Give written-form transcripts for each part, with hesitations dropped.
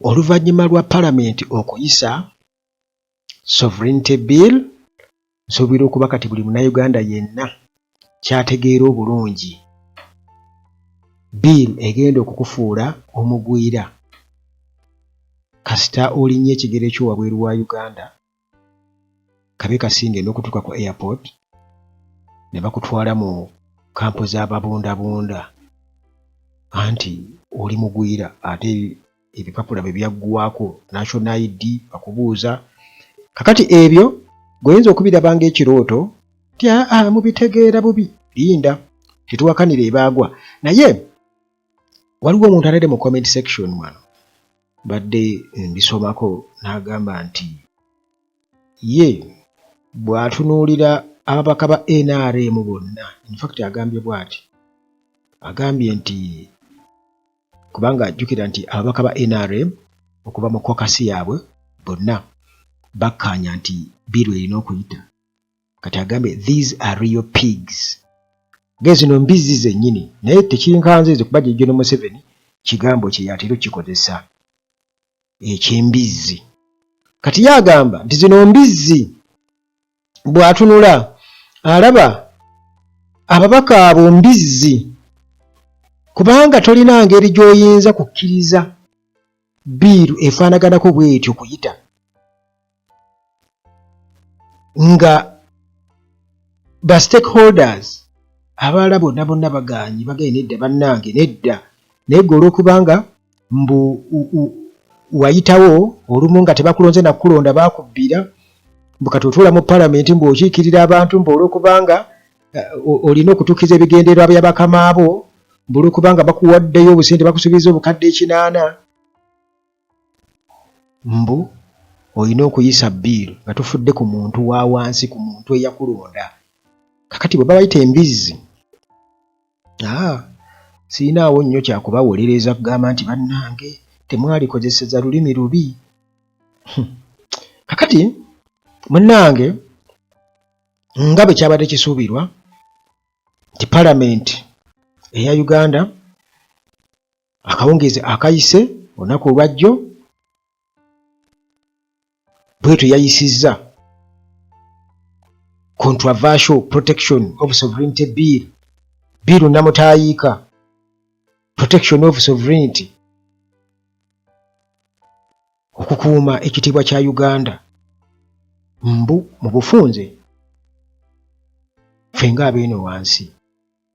oluvannyuma lwa Parliament okuyisa Sovereignty Bill, nsuubira okuba kati buli munnayuganda yenna kyategeera obulungi. Bill egenda okukufuula omugwira kasita olinnye ekigere kyo wabweru wa Uganda, kabe kasinge n'okutuuka ku airport ne bakutwala mu kampo z'ababundabunda anti oli mugwira, ate ebipapula bye byaggwako national ID bakubuuza. Kakati ebyo goyinza okubiraba ng'ekirooto ti mubitegeera bubi, linda tetuwakanira ebaagwa. Naye waliwo omuntu alede mu comment section wano badde mbisomako n'agamba nti ye bw'atunuulira ababaka ba NRM bonna, in fact agambye bw'ati, agambye nti kubanga ajjukira nti ababaka ba NRM okuva mu kokasi yaabwe bonna bakkaanya nti biru erina okuyita. Kati agambye these are real pigs. Gezino mbizi zennyini, naye tekinkanze kuba General Museveni kigambo kye yatera kikozesa eky'embizzi. Kati yagamba nti zino mbizzi bw'atunula alaba ababaka abo mbizzi, kubanga tolina ngeri gy'oyinza kukkiriza biiru efaanaganako bw'etyo kuyita nga ba stakeholders abalala bonna bagaanyi bagaye nedda bannange nedda, naye gwe olw'okubanga mbu wayitawo olumu nga tebakulonze nakukulonda bakubbira, mbu kati otuula mu Parliament mbu okiikirira abantu, mbu olw'okubanga olina okutuukiza ebigendererwa bya bakama abo, mbu olw'okubanga bakuwaddeyo obusente bakusuubiza obukadde 8, mbu olina okuyisa biiru nga tufudde ku muntu wa wansi, ku muntu eyakulonda. Kakati bwe babayita embizzi, siinaawo nnyo kyakubawolereza kugamba nti bannange temwalikozeseza lulimi lubi. Kakati munnange nga bwe kyabadde kisuubirwa nti Parliament eya Uganda akawungeezi akayise olunaku olwajjo bwetyo yayisizza controversial protection of sovereignty bill, bill namutaayiika protection of sovereignty, okukuuma ekitiibwa kya Uganda. Mbu mu bufunze ffe ng'abeeno wansi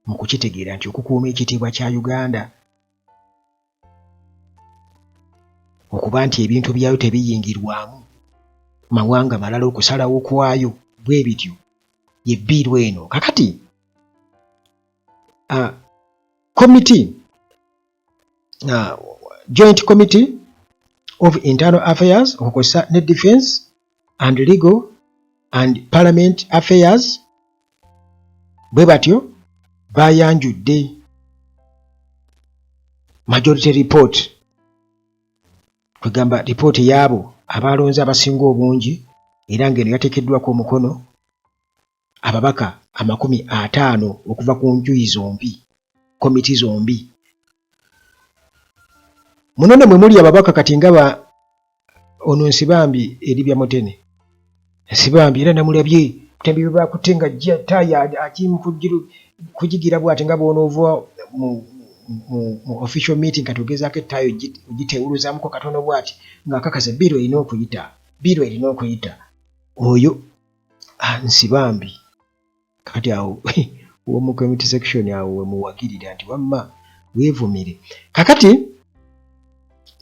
mu kukitegeera nti okukuuma ekitiibwa kya Uganda okuba nti ebintu byayo tebiyingirwamu mawanga malala okusalawo kwayo bwe bityo ye biiru eno. Kakati committee joint committee of internal affairs okukozesa ne defense and legal and parliament affairs bwe batyo bayanjudde majority report, kwegamba report yaabo abalonze abasinga obungi, era ng'eno yateekeddwako omukono ababaka 50 okuva ku njuyi zombi, komiti zombi. Muno ne mwe muli ababaka kati nga ono Nsibambi eri bya Mutene. Nsibambi era namulabye Tembi bwe bakutte nga taaya akimu kugigira bw'ate nga bw'onoova mu official meeting kati ogezaako ettaayo ogiteewuluzaamuko katono bw'ati ng'akakasa biiru erina okuyita. Oyo Nsibambi. Kati awo uomu committee section awo wemuwagirira nti wamma weevumire. Kakati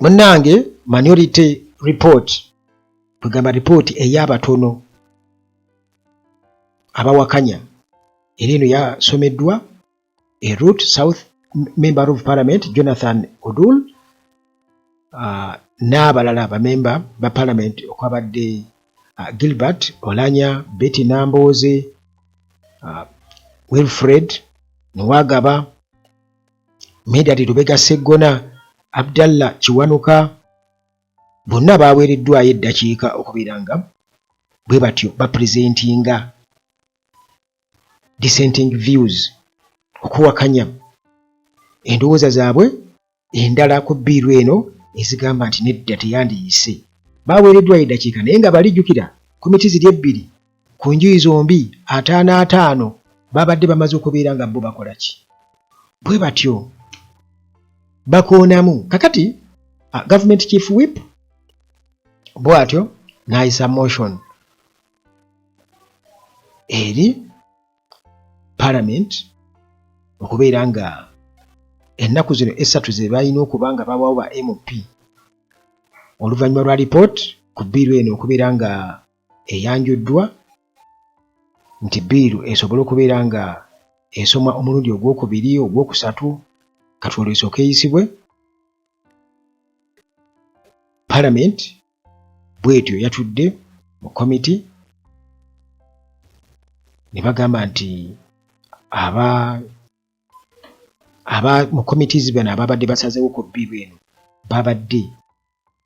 munnange minority report, kwegamba report ey'abatono abawakanya, era eno yasomeddwa Root South Member of Parliament Jonathan Odul n'abalala bamemba ba Parliament okwabadde Gilbert Olanya, Betty Namboze, Wilfred Nwagaba, Medadi Lubega Segona, Abdallah Kiwanuka, bonna baweereddwayo eddakiika okubiranga bwe batyo bapresentinga dissenting views, okuwakanya endowooza zaabwe endala ku biiru eno ezigamba nti nedda teyandiyise baweereddwa eddakiika naye nga balijjukira komiti ziri ebbiri ku njuyi zombi 5-5 babadde bamaze okubeera nga bo bakola ki bwe batyo bakoonamu kakati government chief whip bwatyo n'ayisa motion eri parliament okubeera nga ennaku zino essatu ze balina okuba nga bawawo ba MP oluvannyuma lwa report ku bbiiru eno okubeera nga eyanjuddwa nti bbiiru esobole okubeera nga esomwa omulundi ogwokubiri ogwokusatu kati esooke eyisibwe parliament bwetyo yatudde mu komiti ne bagamba nti mu committees bano ababadde basazeewo ku bbiiru eno babadde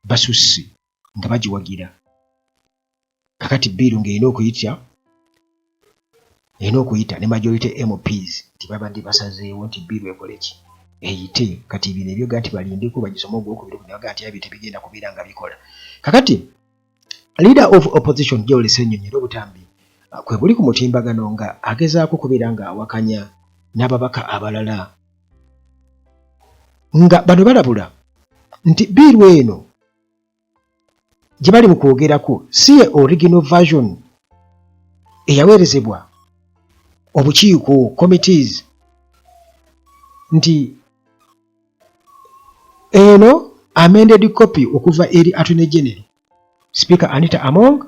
basusse nga bagiwagira kakati bbiiru ng'erina okuyita ne majority MPs nti babadde basazeewo nti bbiiru ekole ki eyite kati bino ebyoga nti balindeko bagisome ogwokubiri naga nti abyo tebigenda kubeera nga bikola kakati leader of opposition Joel Ssenyonyi obutambi kwe buli ku mutimbagano nga agezaako kubeera nga awakanya n'ababaka abalala nga bano balabula nti bbiiru eno gye bali mu kwogerako si original version eyaweerezebwa obukiiko committees nti eno amended copy okuva eri Attorney General Speaker Anita Among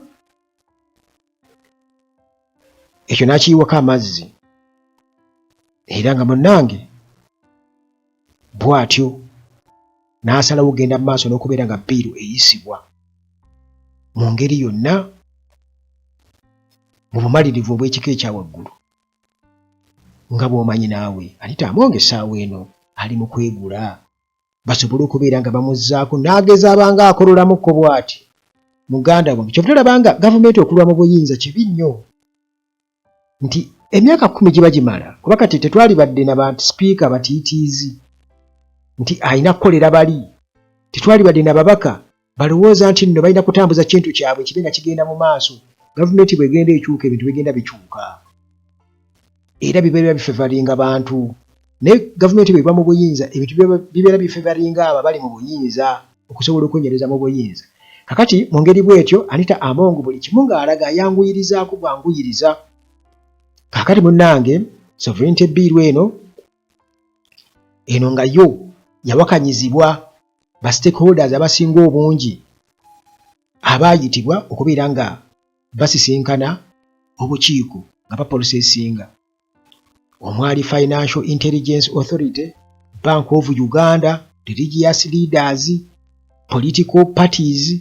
ekyo n'akiyiwako amazzi era nga munnange bw'atyo n'asalawo ogenda mu maaso n'okubeera nga bbiiru eyisibwa mu ngeri yonna mu bumalirivu obw'ekika ekya waggulu nga bw'omanyi naawe Anita Among essaawa eno ali mu kwegula basobole okubeera nga bamuzzaako n'agezaaba nga akololamuko bw'ati muganda wange kyova tolaba nga gavumenti okulwa mu buyinza kibi nnyo nti emyaka 10 giba gimala kuba kati tetwali badde na bantu speaker batiitiizi nti ayina kukolera bali tetwali badde na babaka balowooza nti nno balina kutambuza kintu kyabwe kibe nga kigenda mu maaso gavumenti bwegenda ekyuka ebintu bigenda bikyuka era bibeera bifevaringa bantu naye gavumenti bweba mu buyinza ebintu bibeera bifevaringa abo bali mu buyinza okusobola okunyereza mu buyinza kakati mu ngeri bwetyo Anita Among buli kimu ng'alaga ayanguyirizaako bwanguyiriza kakati munnange sovereignty bill eno nga yo yawakanyizibwa ba stakeholders abasinga obungi abaayitibwa okubeera nga basisinkana obukiiko nga bapolicesinga omwali Financial Intelligence Authority, Bank of Uganda, religious leaders, political parties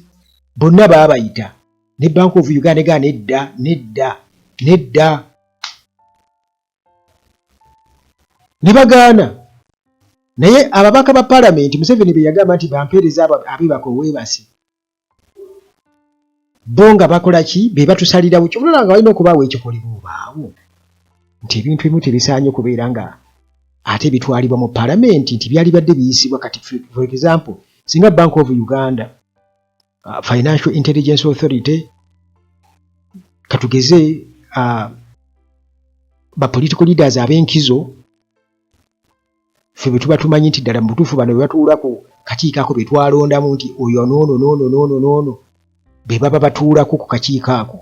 bonna baabayita ne Bank of Uganda ega nedda ne bagaana naye ababaka ba parliament Museveni be yagamba nti bampeereza abibako weebasi bonga bakola ki be batusalira buki olulanga balina okubaawo ekikolebwa obaawo nti ebintu ebimu tebisaanye okubeera nga ate bitwalibwa mu parliament nti byali badde biyisibwa kati for example singa Bank of Uganda Financial Intelligence Authority katugeze ba political leaders ab'enkizo ffe bwe tuba tumanyi nti ddala mu butuufu bano bwe batuulako kakiiko ako be twalondamu nti oyo noono be baba batuulako ku kakiiko ako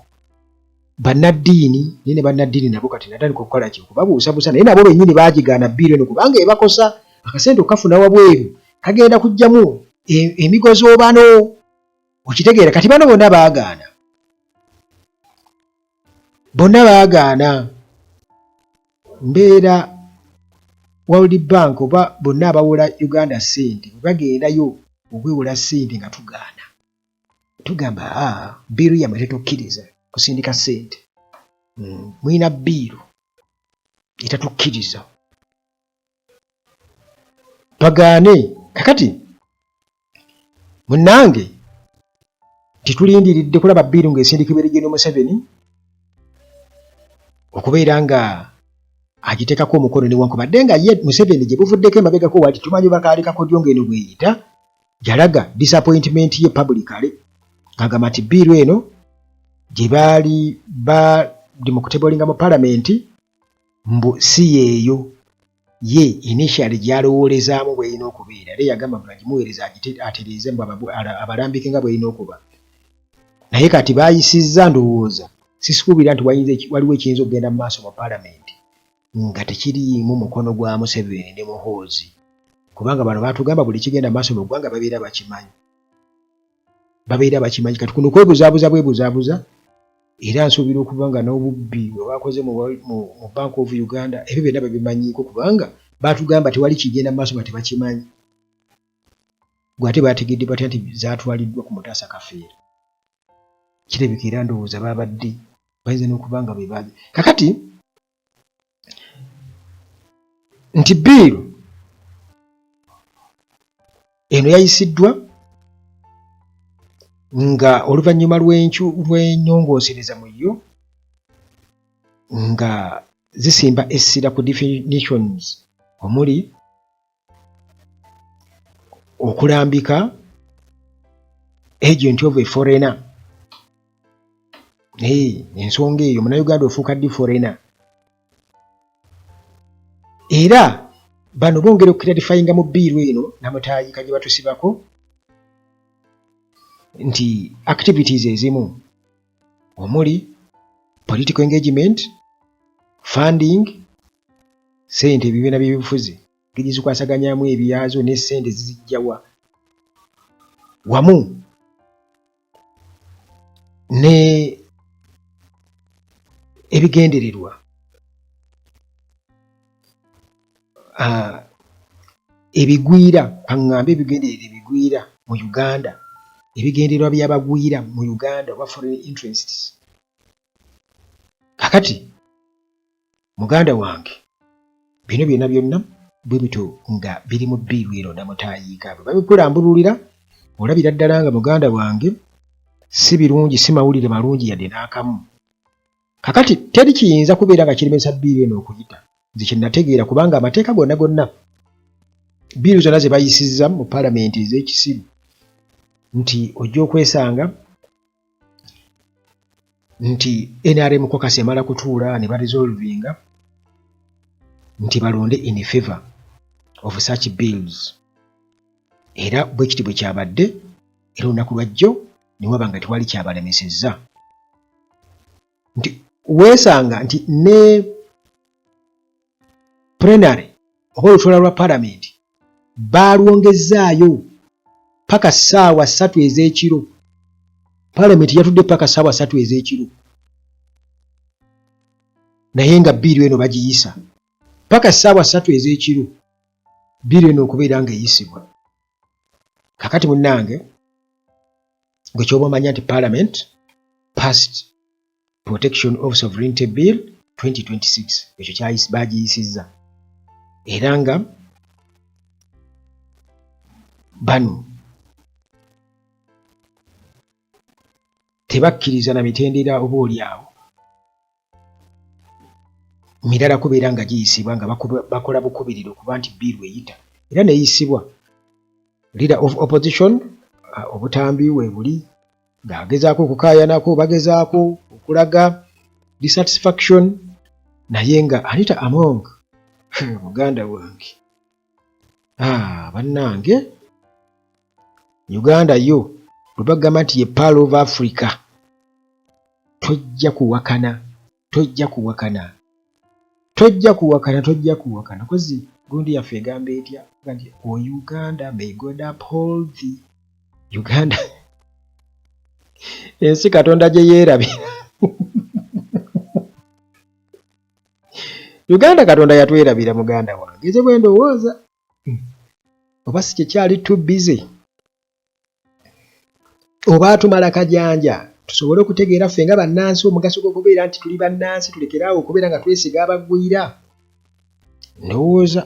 bannaddiini naye ne bannaddiini nabo kati natandika okukola ki okubabuusabuusa naye nabo bennyini baagigaana bbiiru eno kubanga ebakosa akasente okafuna wabweru kagenda kuggyamu emigozoobano okitegeera kati bano bonna baagaana mbeera World Bank oba bonna abawola Uganda ssente bwe bagendayo okwewola ssente nga tugaana tugamba bbiiru yammwe tetukkiriza kusindika ssente mulina bbiiru etatukkiriza bagaane kakati munnange titulindiridde kulaba bbiiru ng'esindikibwa Regional Museveni okubeera nga agiteekako omukono newankubadde nga ye Museveni gye buvuddeko emabegako wati tumanyi bakaalika kodyo ng'eno bweyita jalaga disappointment ye publicly kagamba nti biiru eno gye baali mu kutebolinga mu parliament mbu si yeeyo ye initially gyalowoolezaamu bw'erina okubeera era yagamba mbu agimuweereza atereeze mbu abalambike nga bw'erina okuba naye kati baayisizza ndowooza sisuubira nti waliwo ekiyinza okugenda mu maaso mu parliament nga tekiriimu mukono gwa Museveni ne Muhoozi kubanga bano baatugamba buli kigenda maaso mu ggwanga babeera bakimanyi kati kuno kwebuzaabuza era nsuubira okuba nga n'obubbi bwe bakoze mu Bank of Uganda ebyo byonna babimanyiiko kubanga baatugamba tewali kigenda maaso nga tebakimanyi gwe ate baategedde batya nti zaatwaliddwa ku Mutaasa Kafeera kirabika era ndowooza babadde bayinza n'okuba nga bebaagi kakati nti biiru eno yayisiddwa nga oluvannyuma lw'ennyongoosereza mu yo nga zisimba essira ku definitions omuli okulambika agent of a foreigner ensonga eyo Munnayuganda ofuuka ddi foreigner era bano bongera okukiralifayinga mu biiru eno namutaayika gye batusibako nti activities ezimu omuli political engagement funding sente ebibiina by'ebifuzi ng'ezikwasaganyaamu ebyazo ne sente zizijjawa wamu ne ebigendererwa ebigwira kaŋŋambe ebigendererwa ebigwira mu Uganda ebigendererwa by'abagwira mu Uganda oba foreign interests kakati muganda wange bino byonna bwe bito nga biri mu biiru eno namutaayiika bwe babikulambululira olabira ddala nga muganda wange si birungi si mawulire malungi yadde n'akamu kakati teri kiyinza kubeera nga kiremesa biiru eno okuyita nze kye nategeera kubanga amateeka gonna biiru zonna ze bayisizza mu paalamenti ez'ekisiru nti ojja okwesanga nti NRM kokasi emala kutuula ne baresolvinga nti balonde in favor of such bills era bwe kiti bwe kyabadde era olunaku lwajjo ne waba nga tewali kyabalemesezza nti weesanga nti ne plenary oba olutuula lwa paalamenti baalwongezaayo paka ssaawa 3 ez'ekiro paalamenti yatudde paka ssaawa 3 ez'ekiro naye nga biiru eno bagiyisa paka ssaawa 3 ez'ekiro biiru eno okubeera nga eyisibwa kakati munnange gwe kyoba omanya nti parliament passed protection of sovereignty bill 2026 ekyo bagiyisizza era nga bano tebakkiriza na mitendera oba oliawo mirala kubeera nga giyisibwa nga bakola bukubiriro okuba nti biiru eyita era neyisibwa leader of opposition obutambi we buli ng'agezaako okukaayanako bagezaako okulaga dissatisfaction naye nga Anita Among muganda wange bannange Uganda yo bwe bagamba nti ye Pearl of Africa tojja kuwakana kozi gundi yaffe egamba etya nti o Uganda may God uphold thee Uganda ensi Katonda gye yeerabira Uganda Katonda yatwerabira muganda wange eze bwe ndowooza oba si kyekyali too busy oba atumala kajanja tusobole okutegeera ffe nga bannansi omugaso gw'okubeera nti tuli bannansi tulekeraawo okubeera nga twesiga abagwira ndowooza